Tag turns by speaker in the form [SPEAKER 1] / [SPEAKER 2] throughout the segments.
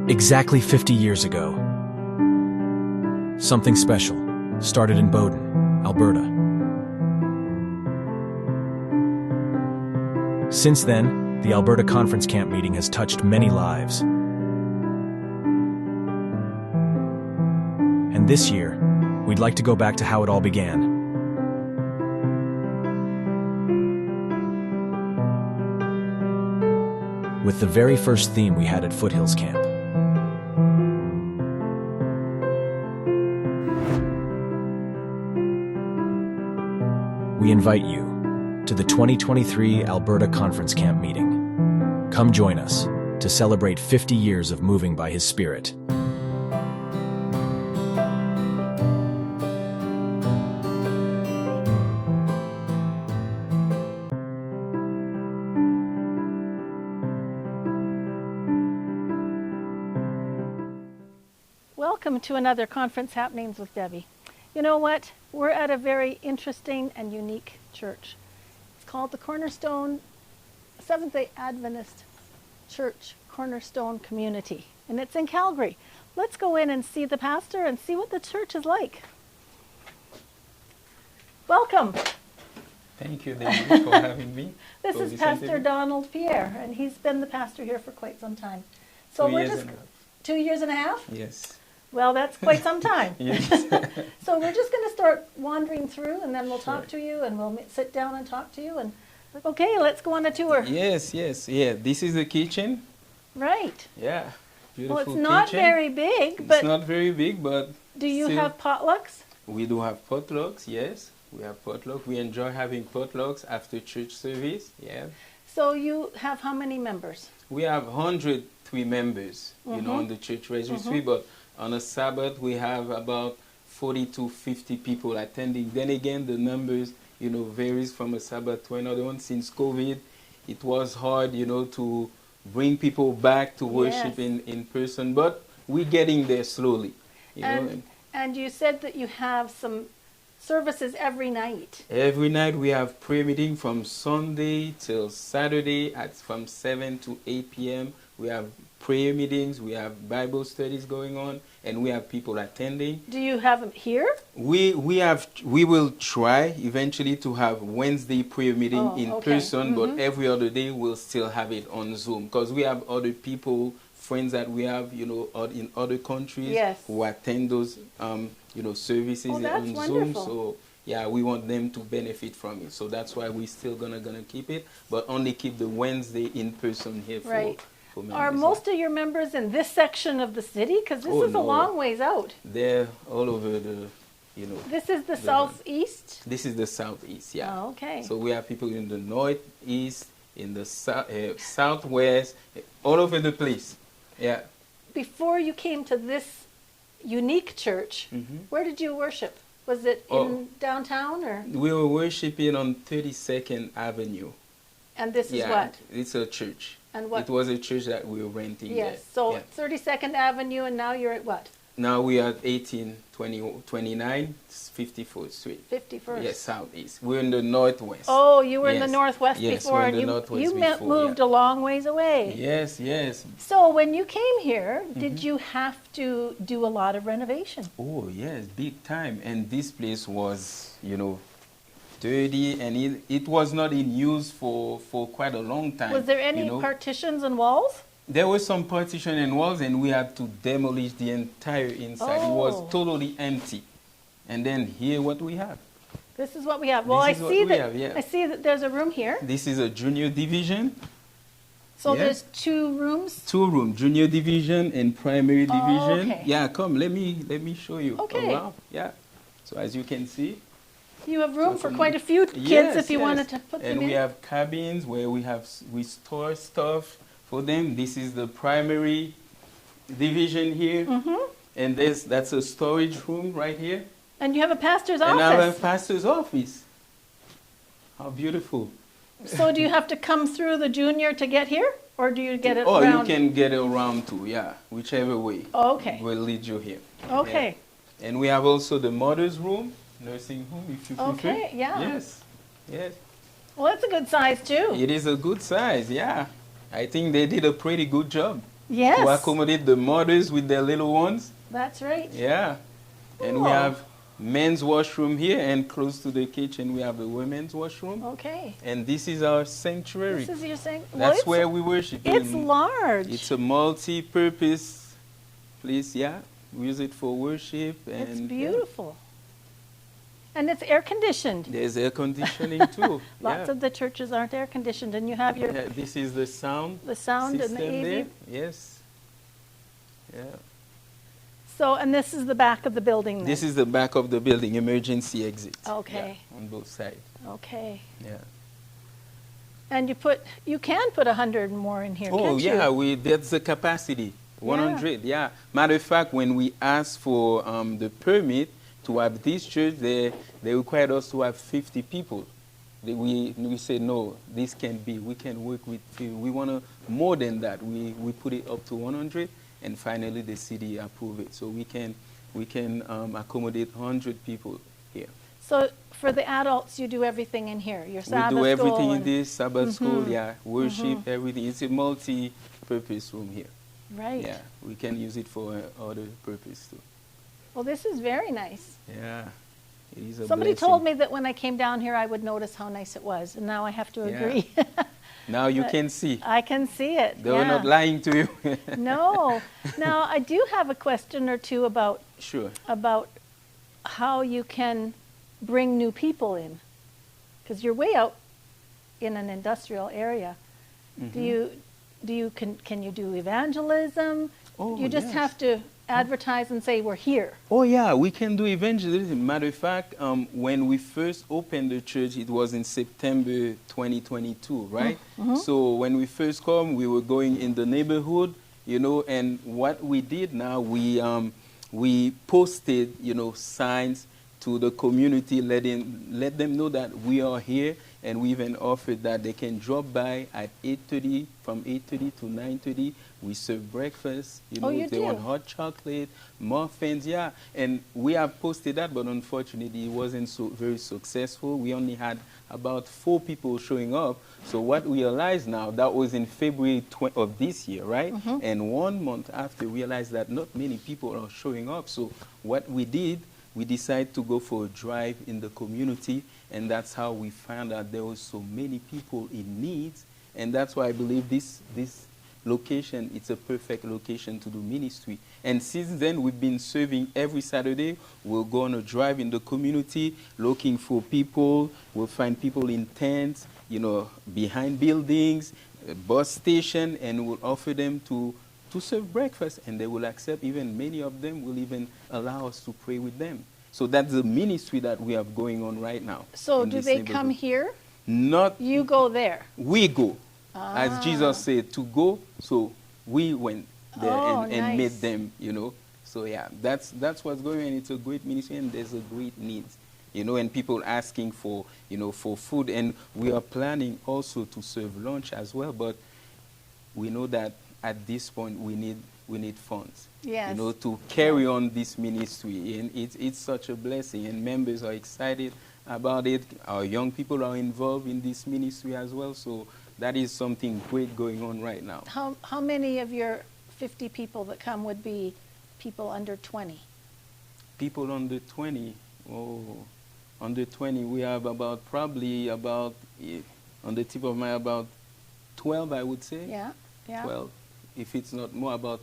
[SPEAKER 1] Exactly 50 years ago, something special started in Bowden, Alberta. Since then, the Alberta Conference Camp meeting has touched many lives. And this year, we'd like to go back to how it all began. With the very first theme we had at Foothills Camp. We invite you to the 2023 Alberta Conference Camp meeting. Come join us to celebrate 50 years of moving by His Spirit.
[SPEAKER 2] Welcome to another Conference Happenings with Debbie. You know what? We're at a very interesting and unique church. It's called the Cornerstone Seventh-day Adventist Church Cornerstone Community, and it's in Calgary. Let's go in and see the pastor and see what the church is like. Welcome.
[SPEAKER 3] Thank you, Debbie, for having me.
[SPEAKER 2] This is Pastor Donald Pierre, and he's been the pastor here for quite some time. So 2 years and a half?
[SPEAKER 3] Yes.
[SPEAKER 2] Well, that's quite some time.
[SPEAKER 3] Yes.
[SPEAKER 2] So we're just going to start wandering through, and then we'll talk to you, and we'll sit down and talk to you. And okay, let's go on a tour.
[SPEAKER 3] Yes. Yeah. This is the kitchen.
[SPEAKER 2] Right.
[SPEAKER 3] Yeah. Beautiful.
[SPEAKER 2] Well, it's not
[SPEAKER 3] kitchen.
[SPEAKER 2] very big, but
[SPEAKER 3] it's not very big, but
[SPEAKER 2] do you
[SPEAKER 3] still
[SPEAKER 2] have potlucks?
[SPEAKER 3] We do have potlucks. Yes, we have potluck. We enjoy having potlucks after church service. Yeah.
[SPEAKER 2] So you have how many members?
[SPEAKER 3] We have 103 members, on the church registry, but on a Sabbath we have about 40 to 50 people attending. Then again, the numbers, varies from a Sabbath to another one. Since COVID, it was hard, to bring people back to worship in person, but we're getting there slowly.
[SPEAKER 2] And you said that you have some services every night.
[SPEAKER 3] Every night we have prayer meeting from Sunday till Saturday from 7 to 8 p.m. We have prayer meetings, we have Bible studies going on, and we have people attending.
[SPEAKER 2] Do you have them here?
[SPEAKER 3] We will try eventually to have Wednesday prayer meeting in person, but every other day we'll still have it on Zoom, because we have other people, friends that we have, in other countries who attend those, services on Zoom. So yeah, we want them to benefit from it. So that's why we're still gonna keep it, but only keep the Wednesday in person here for members.
[SPEAKER 2] Are most of your members in this section of the city? Because this is a long ways out.
[SPEAKER 3] They're all over the,
[SPEAKER 2] This is the southeast?
[SPEAKER 3] This is the southeast, yeah.
[SPEAKER 2] Oh, okay.
[SPEAKER 3] So we have people in the northeast, in the southwest, all over the place. Yeah.
[SPEAKER 2] Before you came to this unique church, where did you worship? Was it in downtown or?
[SPEAKER 3] We were worshiping on 32nd Avenue.
[SPEAKER 2] And this is what?
[SPEAKER 3] It's a church.
[SPEAKER 2] And what?
[SPEAKER 3] It was a church that we were renting there.
[SPEAKER 2] Yes, so 32nd Avenue, and now you're at what?
[SPEAKER 3] Now we are at 1829 54th Street.
[SPEAKER 2] 51st.
[SPEAKER 3] Yes, southeast. We're in the northwest.
[SPEAKER 2] Oh, you were in the northwest before,
[SPEAKER 3] and
[SPEAKER 2] you moved a long ways away.
[SPEAKER 3] Yes.
[SPEAKER 2] So when you came here, did you have to do a lot of renovation?
[SPEAKER 3] Oh, yes, big time. And this place was, dirty, and it was not in use for quite a long time.
[SPEAKER 2] Was there any partitions and walls?
[SPEAKER 3] There was some partition and walls, and we had to demolish the entire inside. It was totally empty. And then here what we have.
[SPEAKER 2] This is what we have. Well, I see that there's a room here.
[SPEAKER 3] This is a junior division.
[SPEAKER 2] So there's 2 rooms?
[SPEAKER 3] 2 rooms, junior division and primary division.
[SPEAKER 2] Okay.
[SPEAKER 3] Yeah, come, let me show you around. Yeah. So as you can see,
[SPEAKER 2] you have room for quite a few kids if you wanted to put them in.
[SPEAKER 3] And we have cabins where we store stuff for them. This is the primary division here. And that's a storage room right here.
[SPEAKER 2] And you have a pastor's office.
[SPEAKER 3] And I have a pastor's office. How beautiful.
[SPEAKER 2] So do you have to come through the junior to get here? Or do you get it around?
[SPEAKER 3] Oh, you can get it around too, yeah. Whichever way.
[SPEAKER 2] Okay.
[SPEAKER 3] Will lead you here.
[SPEAKER 2] Okay.
[SPEAKER 3] Yeah. And we have also the mother's room. Nursing home, if you prefer.
[SPEAKER 2] Okay, yeah.
[SPEAKER 3] Yes.
[SPEAKER 2] Well, that's a good size, too.
[SPEAKER 3] It is a good size, yeah. I think they did a pretty good job.
[SPEAKER 2] Yes.
[SPEAKER 3] To accommodate the mothers with their little ones.
[SPEAKER 2] That's right.
[SPEAKER 3] Yeah. And we have men's washroom here, and close to the kitchen we have a women's washroom.
[SPEAKER 2] Okay.
[SPEAKER 3] And this is our sanctuary.
[SPEAKER 2] This is your sanctuary.
[SPEAKER 3] That's where we worship.
[SPEAKER 2] It's large.
[SPEAKER 3] It's a multi-purpose place, yeah. We use it for worship. And
[SPEAKER 2] it's beautiful. And it's air conditioned.
[SPEAKER 3] There's air conditioning too.
[SPEAKER 2] Lots of the churches aren't air conditioned, and you have your
[SPEAKER 3] this is the sound.
[SPEAKER 2] The sound and the AV.
[SPEAKER 3] There. Yes. Yeah.
[SPEAKER 2] So, and this is the back of the building then?
[SPEAKER 3] This is the back of the building, emergency exit.
[SPEAKER 2] Okay.
[SPEAKER 3] Yeah, on both sides.
[SPEAKER 2] Okay.
[SPEAKER 3] Yeah.
[SPEAKER 2] And you can put 100 more in here,
[SPEAKER 3] oh,
[SPEAKER 2] can't you?
[SPEAKER 3] yeah, that's the capacity, 100, yeah. Matter of fact, when we asked for the permit to have this church, they required us to have 50 people. We said, no, this can't be. We can work with, we want more than that. We put it up to 100, and finally the city approved it. So we can accommodate 100 people here.
[SPEAKER 2] So for the adults, you do everything in here. Your Sabbath school.
[SPEAKER 3] We do everything in this Sabbath school, yeah. Worship, everything. It's a multi-purpose room here.
[SPEAKER 2] Right.
[SPEAKER 3] Yeah, we can use it for other purpose too.
[SPEAKER 2] Well, this is very nice.
[SPEAKER 3] Yeah, it is a
[SPEAKER 2] Somebody
[SPEAKER 3] blessing.
[SPEAKER 2] told me that when I came down here, I would notice how nice it was, and now I have to agree.
[SPEAKER 3] Now you can see.
[SPEAKER 2] I can see it.
[SPEAKER 3] They were not lying to you.
[SPEAKER 2] No. Now, I do have a question or two about how you can bring new people in, because you're way out in an industrial area.
[SPEAKER 3] Mm-hmm.
[SPEAKER 2] Can you do evangelism?
[SPEAKER 3] Oh,
[SPEAKER 2] you just have to advertise and say we're here.
[SPEAKER 3] Oh yeah, we can do evangelism. Matter of fact, when we first opened the church, it was in September 2022, right? Mm-hmm. So when we first come, we were going in the neighborhood, and what we did now, we posted, signs to the community, let them know that we are here, and we even offered that they can drop by at 8:30, from 8:30 to 9:30. We serve breakfast, if they want hot chocolate, muffins, yeah. And we have posted that, but unfortunately it wasn't very successful. We only had about 4 people showing up. So what we realized now, that was in February of this year, right? Mm-hmm. And 1 month after, we realized that not many people are showing up. So what we did, we decided to go for a drive in the community, and that's how we found out there were so many people in need. And that's why I believe this location, it's a perfect location to do ministry. And since then, we've been serving every Saturday. We'll go on a drive in the community, looking for people. We'll find people in tents, behind buildings, a bus station, and we'll offer them to serve breakfast, and they will accept. Even many of them will even allow us to pray with them. So that's the ministry that we have going on right now.
[SPEAKER 2] So do they come here?
[SPEAKER 3] Not. You
[SPEAKER 2] go there?
[SPEAKER 3] We go. As Jesus said, to go, so we went there and made them, So yeah, that's what's going on. It's a great ministry, and there's a great need, and people asking for, for food. And we are planning also to serve lunch as well, but we know that at this point we need funds,
[SPEAKER 2] yes,
[SPEAKER 3] to carry on this ministry. And it's such a blessing, and members are excited about it. Our young people are involved in this ministry as well, so that is something great going on right now.
[SPEAKER 2] How many of your 50 people that come would be people under 20?
[SPEAKER 3] People under 20? Oh, under 20, we have probably about, on the tip of my, about 12, I would say.
[SPEAKER 2] Yeah, yeah.
[SPEAKER 3] 12, if it's not more,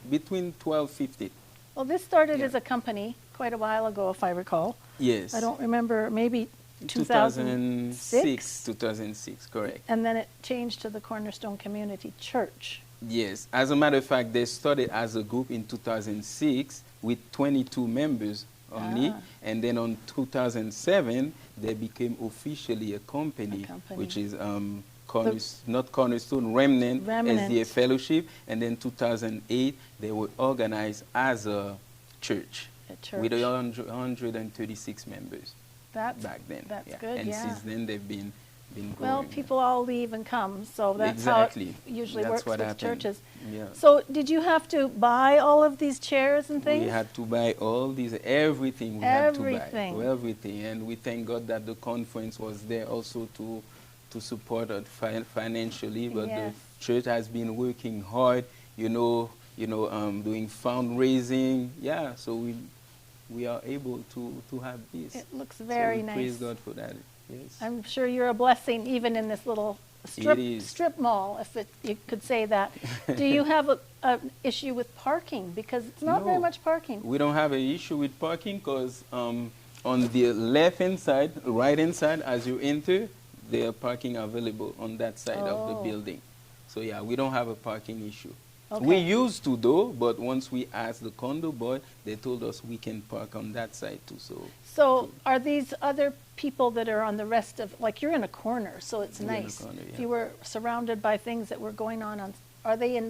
[SPEAKER 3] between 12, 15.
[SPEAKER 2] Well, this started as a company quite a while ago, if I recall.
[SPEAKER 3] Yes.
[SPEAKER 2] I don't remember, maybe 2006?
[SPEAKER 3] 2006, correct.
[SPEAKER 2] And then it changed to the Cornerstone Community Church.
[SPEAKER 3] Yes. As a matter of fact, they started as a group in 2006 with 22 members only. And then on 2007, they became officially a company. Which is not Cornerstone, Remnant. SDA Fellowship. And then 2008, they were organized as a church. With 136 members. Back then.
[SPEAKER 2] That's good,
[SPEAKER 3] and since then, they've been growing.
[SPEAKER 2] Well, people all leave and come, so that's how it usually works with churches.
[SPEAKER 3] Yeah.
[SPEAKER 2] So did you have to buy all of these chairs and things?
[SPEAKER 3] We had to buy all these, everything we had to buy. Everything. And we thank God that the conference was there also to support us financially, but the church has been working hard, doing fundraising. Yeah, so we are able to have this.
[SPEAKER 2] It looks very
[SPEAKER 3] so
[SPEAKER 2] nice.
[SPEAKER 3] Praise God for that. Yes.
[SPEAKER 2] I'm sure you're a blessing even in this little strip mall, if you could say that. Do you have an issue with parking? Because it's not very much parking.
[SPEAKER 3] We don't have an issue with parking because on the left-hand side, right-hand side, as you enter, there are parking available on that side of the building. So yeah, we don't have a parking issue. Okay. We used to though, but once we asked the condo boy, they told us we can park on that side too.
[SPEAKER 2] So are these other people that are on the rest of, like you're in a corner, so it's nice.
[SPEAKER 3] Corner, yeah.
[SPEAKER 2] If you were surrounded by things that were going on, are they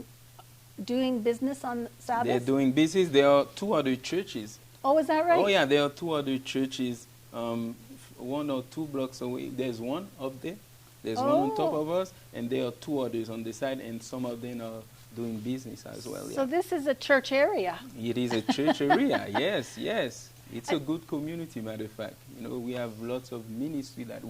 [SPEAKER 2] doing business on Sabbath?
[SPEAKER 3] They're doing business. There are 2 other churches.
[SPEAKER 2] Oh, is that right?
[SPEAKER 3] Oh yeah, there are 2 other churches, 1 or 2 blocks away. There's one up there. There's one on top of us, and there are 2 others on the side, and some of them are doing business as well.
[SPEAKER 2] So this is a church area.
[SPEAKER 3] It is a church area. Yes, yes. It's a good community, matter of fact. We have lots of ministry that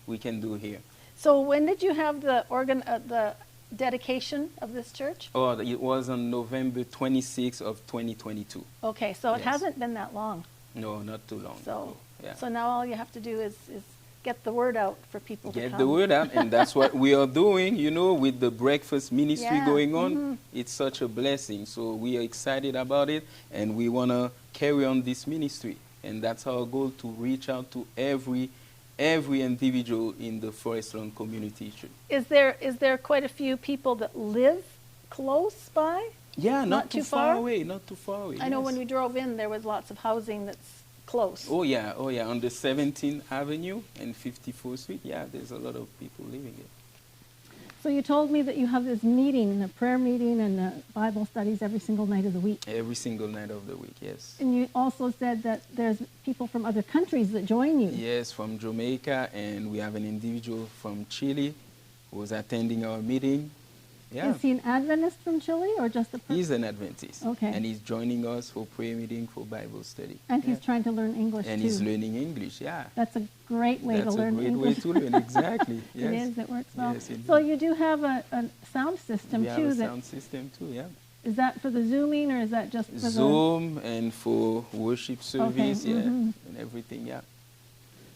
[SPEAKER 3] we can do here.
[SPEAKER 2] So when did you have the dedication of this church?
[SPEAKER 3] Oh, it was on November 26th of 2022.
[SPEAKER 2] Okay, so it hasn't been that long.
[SPEAKER 3] No, not too long.
[SPEAKER 2] So now all you have to do is get the word out for people to come.
[SPEAKER 3] Get the word out, and that's what we are doing, with the breakfast ministry going on. Mm-hmm. It's such a blessing. So we are excited about it, and we want to carry on this ministry. And that's our goal, to reach out to every individual in the Forest Lawn Community Church.
[SPEAKER 2] Is there quite a few people that live close by?
[SPEAKER 3] Yeah, not too far away. Not too far away.
[SPEAKER 2] I know when we drove in, there was lots of housing that's close.
[SPEAKER 3] Oh yeah, on the 17th Avenue and 54th Street. Yeah, there's a lot of people living there.
[SPEAKER 2] So you told me that you have this meeting, a prayer meeting and Bible studies every single night of the week.
[SPEAKER 3] Every single night of the week, yes.
[SPEAKER 2] And you also said that there's people from other countries that join you.
[SPEAKER 3] Yes, from Jamaica, and we have an individual from Chile who was attending our meeting. Yeah.
[SPEAKER 2] Is he an Adventist from Chile or just a person?
[SPEAKER 3] He's an Adventist.
[SPEAKER 2] Okay.
[SPEAKER 3] And he's joining us for prayer meeting, for Bible study.
[SPEAKER 2] And he's trying to learn English
[SPEAKER 3] and
[SPEAKER 2] too.
[SPEAKER 3] He's learning English, yeah.
[SPEAKER 2] That's a great way to learn English.
[SPEAKER 3] That's a great way to learn, exactly. Yes.
[SPEAKER 2] It is, it works well.
[SPEAKER 3] Yes,
[SPEAKER 2] so you do have a sound system too.
[SPEAKER 3] We have a sound system too, yeah.
[SPEAKER 2] Is that for the Zooming or is that just for
[SPEAKER 3] Zoom and for worship service, yeah,
[SPEAKER 2] mm-hmm.
[SPEAKER 3] and everything, yeah.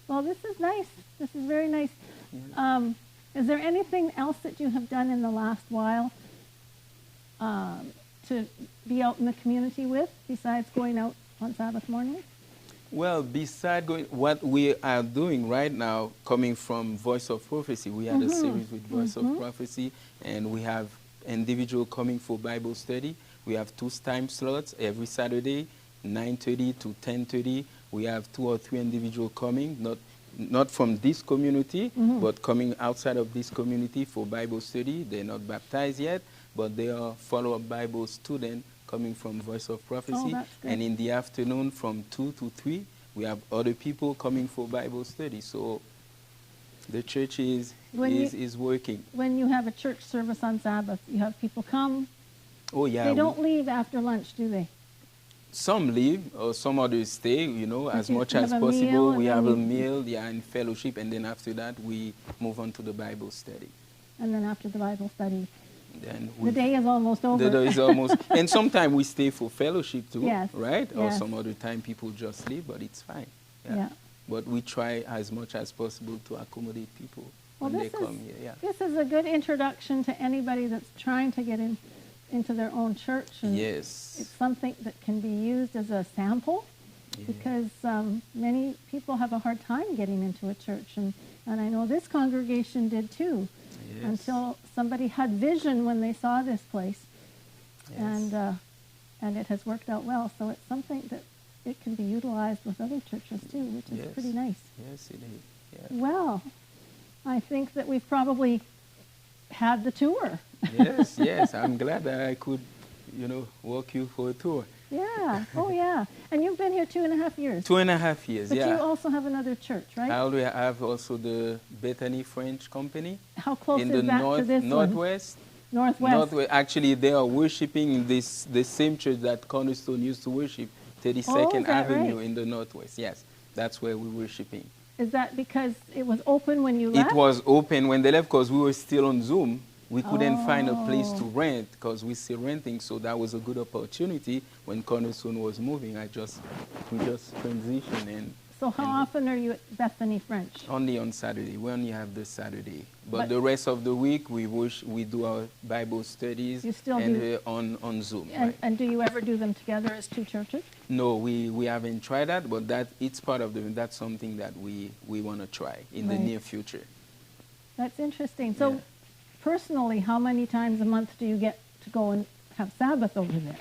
[SPEAKER 2] Well, this is nice. This is very nice.
[SPEAKER 3] Yeah.
[SPEAKER 2] Is there anything else that you have done in the last while to be out in the community with, besides going out on Sabbath morning?
[SPEAKER 3] Well, besides what we are doing right now, coming from Voice of Prophecy, we had a series with Voice of Prophecy, and we have individual coming for Bible study. We have 2 time slots every Saturday, 9:30 to 10:30. We have 2 or 3 individuals coming, not from this community, but coming outside of this community for Bible study. They're not baptized yet, but they are follow-up Bible students coming from Voice of Prophecy. And in the afternoon from 2 to 3, we have other people coming for Bible study. So the church is working.
[SPEAKER 2] When you have a church service on Sabbath, you have people come.
[SPEAKER 3] Oh, yeah.
[SPEAKER 2] They don't leave after lunch, do they?
[SPEAKER 3] Some leave, or some others stay, as much as possible. We have a meal, and fellowship, and then after that, we move on to the Bible study.
[SPEAKER 2] And then after the Bible study,
[SPEAKER 3] then
[SPEAKER 2] the day is almost over.
[SPEAKER 3] The day is almost, and sometimes we stay for fellowship too, right?
[SPEAKER 2] Yes.
[SPEAKER 3] Or some other time people just leave, but it's fine. Yeah. But we try as much as possible to accommodate people when they come here. Yeah.
[SPEAKER 2] This is a good introduction to anybody that's trying to get into their own church. And
[SPEAKER 3] yes.
[SPEAKER 2] It's something that can be used as a sample, because many people have a hard time getting into a church, and I know this congregation did too. Yes. Until somebody had vision when they saw this place, and it has worked out well. So it's something that it can be utilized with other churches too, which is pretty nice.
[SPEAKER 3] Yes, it is. Yeah.
[SPEAKER 2] Well, I think that we've probably had the tour.
[SPEAKER 3] Yes. I'm glad that I could, walk you for a tour.
[SPEAKER 2] Yeah. Oh, yeah. And you've been here 2.5 years.
[SPEAKER 3] 2.5 years,
[SPEAKER 2] but you also have another church, right?
[SPEAKER 3] I have also the Bethany French company.
[SPEAKER 2] How close
[SPEAKER 3] is
[SPEAKER 2] that to this
[SPEAKER 3] Northwest?
[SPEAKER 2] Northwest.
[SPEAKER 3] Actually, they are worshiping in the same church that Cornerstone used to worship, 32nd Avenue in the Northwest. Yes, that's where we're worshiping.
[SPEAKER 2] Is that because it was open when you left?
[SPEAKER 3] It was open when they left because we were still on Zoom. We couldn't find a place to rent because we're still renting, so that was a good opportunity when Cornerstone was moving. We just transitioned and.
[SPEAKER 2] So how often are you at Bethany French?
[SPEAKER 3] Only on Saturday. We only have the Saturday, but the rest of the week we do our Bible studies on Zoom.
[SPEAKER 2] And do you ever do them together as two churches?
[SPEAKER 3] No, we haven't tried that, but it's part of that's something that we want to try in the near future.
[SPEAKER 2] That's interesting. So personally, how many times a month do you get to go and have Sabbath over there?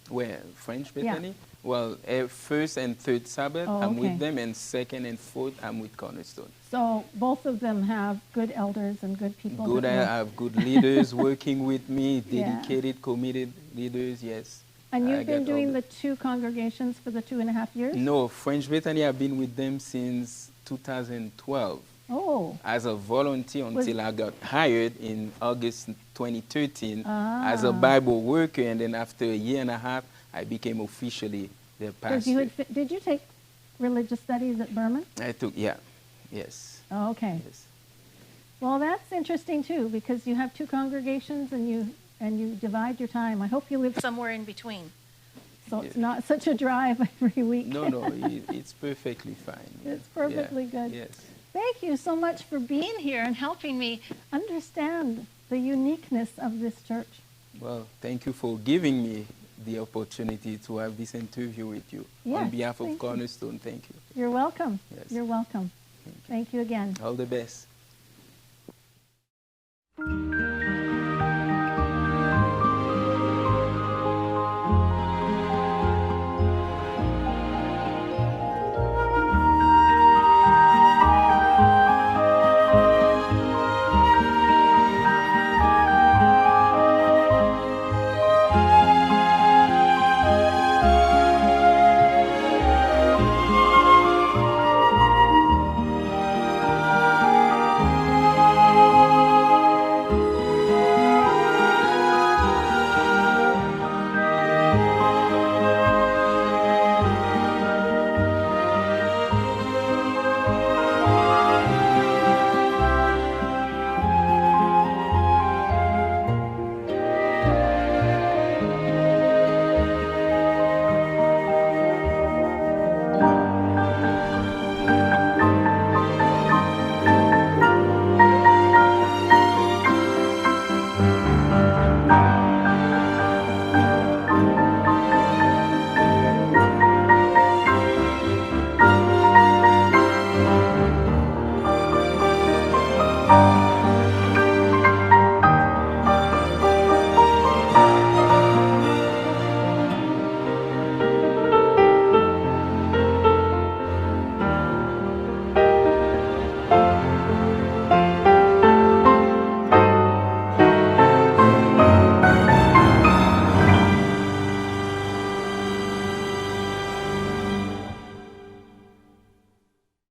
[SPEAKER 3] Where? French Bethany?
[SPEAKER 2] Yeah.
[SPEAKER 3] Well, first and third Sabbath, I'm with them, and second and fourth, I'm with Cornerstone.
[SPEAKER 2] So both of them have good elders and good people?
[SPEAKER 3] I have good leaders working with me, dedicated, committed leaders, yes.
[SPEAKER 2] And you've been doing the two congregations for the 2.5 years?
[SPEAKER 3] No, French Bethany, I've been with them since 2012.
[SPEAKER 2] Oh.
[SPEAKER 3] As a volunteer until I got hired in August 2013 as a Bible worker, and then after a year and a half, I became officially their pastor.
[SPEAKER 2] Did you take religious studies at Berman?
[SPEAKER 3] I took, yes.
[SPEAKER 2] Oh, okay.
[SPEAKER 3] Yes.
[SPEAKER 2] Well, that's interesting too, because you have two congregations and you divide your time. I hope you live somewhere in between, so it's not such a drive every week.
[SPEAKER 3] No, it's perfectly fine.
[SPEAKER 2] It's perfectly good.
[SPEAKER 3] Yes.
[SPEAKER 2] Thank you so much for being here and helping me understand the uniqueness of this church.
[SPEAKER 3] Well, thank you for giving me the opportunity to have this interview with you.
[SPEAKER 2] Yes,
[SPEAKER 3] on behalf of Cornerstone, thank you.
[SPEAKER 2] You're welcome.
[SPEAKER 3] Yes.
[SPEAKER 2] You're welcome. Thank you again.
[SPEAKER 3] All the best.